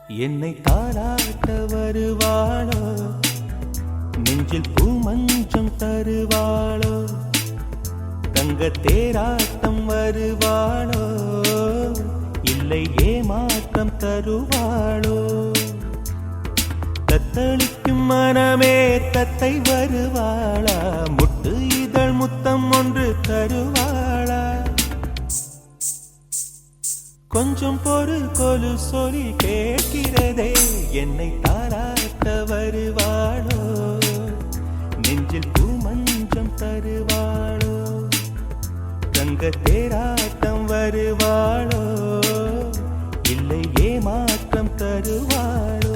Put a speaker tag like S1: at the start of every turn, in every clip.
S1: என்னை தாராட்ட வருவாளோ, நெஞ்சில் பூமஞ்சம் தருவாளோ, தங்க தேராட்டம் வருவாளோ, இல்லை ஏமாற்றம் தருவாளோ. தத்தளிக்கும் மனமே தத்தை வருவாளா, முட்டு இதழ் முத்தம் ஒன்று தருவாளா. கொஞ்சம் பொறு கொலு சொல்லி கேட்கிறதே, என்னை தாராட்ட வருவாளோ, நெஞ்சில் பூமஞ்சம் தருவாளோ, தங்க தேராட்டம் வருவாளோ, இல்லை ஏமாற்றம் தருவாளோ.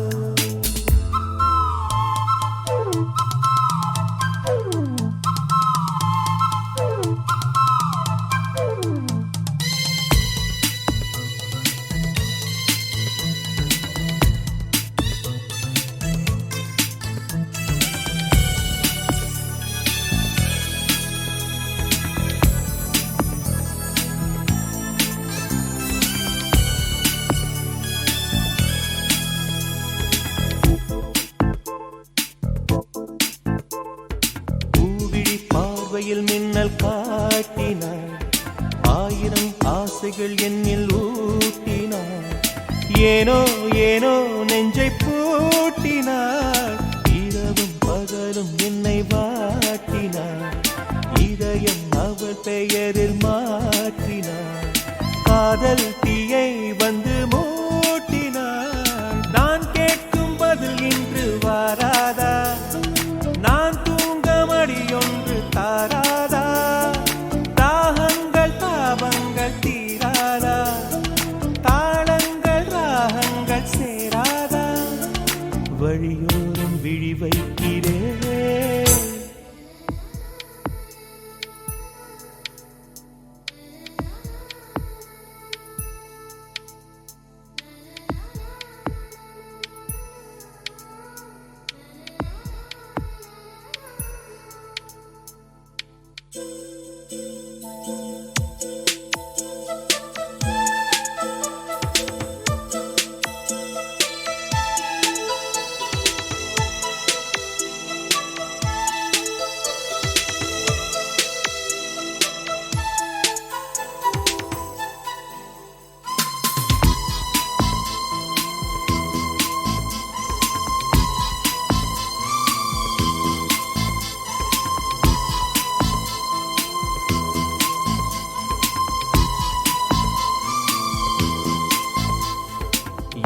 S1: மின்னல் காட்டினாள், ஆயிரம் ஆசைகள் என்னில் ஊட்டினாள், ஏனோ ஏனோ நெஞ்சை பூட்டினாள், இரவும் பகலும் என்னை வாட்டினாள், இதயம் அவள் பெயரில் மாற்றினாள், காதல் தீயை வந்து மூட்டினாள். நான் கேட்கும் பதில் இன்று வாராதா, நான் தூங்க மடியொன்று தாராதா, தாகங்கள் தாபங்கள் தீராதா, தாளங்கள் ராகங்கள் சேராதா, வழியோரம் விழி வைக்கிறே.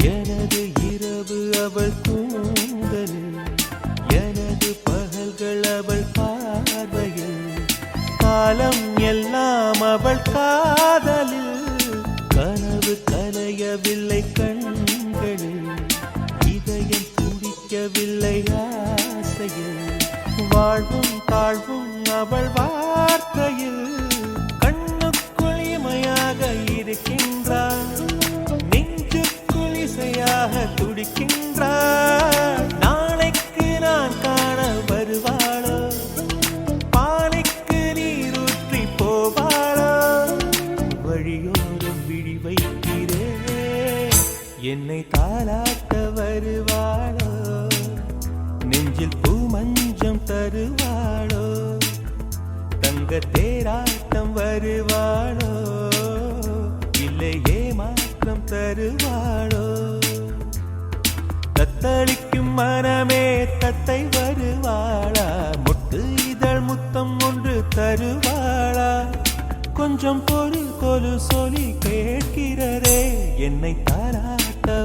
S1: எனது இரவு அவள் கூந்தலில், எனது பகல்கள் அவள் பார்வையில், காலம் எல்லாம் அவள் காதலில், கனவு கலையவில்லை கண்களில், இதயம் துடிக்கவில்லை ஆசையில், வாழ்வும் தாழ்வும் அவள் வார்த்தையில், கண்ணுக்குள் இமையாக இருக்கின்றாள், துடிக்கின்றாள். நாளைக்கு நான் காண வருவாளோ, பாலைக்கு நீரூற்றி போவாளோ, வழியோரம் விழி வைக்கிறே, என்னை தாலாட்ட வருவாளோ, நெஞ்சில் பூமஞ்சம் தருவாளோ, தங்க தேராட்டம் வருவாளோ, இல்லை ஏமாற்றம் தருவாளோ. தத்தளிக்கும் மனமே தத்தை வருவாளா, முட்டு இதழ் முத்தம் ஒன்று தருவாளா. கொஞ்சம் பொறு கொலு சொல்லி கேட்கிறதே, என்னை தாராட்ட